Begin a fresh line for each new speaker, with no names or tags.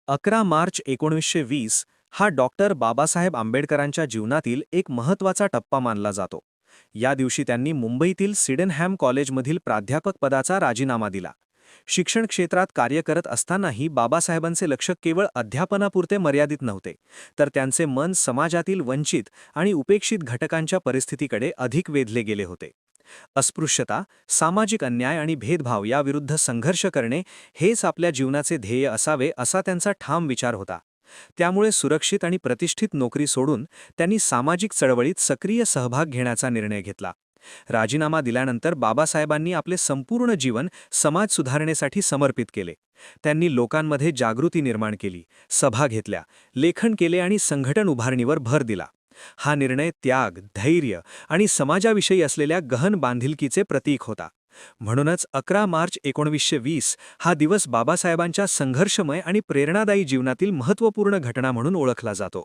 11 मार्च 1920 हा डॉक्टर बाबासाहेब आंबेडकरांच्या जीवनातील एक महत्त्वाचा टप्पा मानला जातो. या दिवशी त्यांनी मुंबईतील सिडेनहॅम कॉलेजमधील प्राध्यापक पदाचा राजीनामा दिला. शिक्षण क्षेत्रात कार्य करत असतानाही बाबासाहेबांचे लक्ष केवळ अध्यापनापुरते मर्यादित नव्हते, तर त्यांचे मन समाजातील वंचित आणि उपेक्षित घटकांच्या परिस्थितीकडे अधिक वेधले गेले होते. अस्पृश्यता, सामाजिक अन्याय आणि भेदभाव याविरुद्ध संघर्ष करणे हेच आपल्या जीवनाचे ध्येय असावे असा त्यांचा ठाम विचार होता. त्यामुळे सुरक्षित आणि प्रतिष्ठित नोकरी सोडून त्यांनी सामाजिक चळवळीत सक्रिय सहभाग घेण्याचा निर्णय घेतला. राजीनामा दिल्यानंतर बाबासाहेबांनी आपले संपूर्ण जीवन समाज सुधारणेसाठी समर्पित केले. त्यांनी लोकांमध्ये जागृती निर्माण केली, सभा घेतल्या, लेखन केले आणि संघटन उभारणीवर भर दिला. हा निर्णय त्याग, धैर्य आणि समाजाविषयी असलेल्या गहन बांधिलकीचे प्रतीक होता. म्हणूनच 11 मार्च 1920 हा दिवस बाबासाहेबांच्या संघर्षमय आणि प्रेरणादायी जीवनातील महत्त्वपूर्ण घटना म्हणून ओळखला जातो.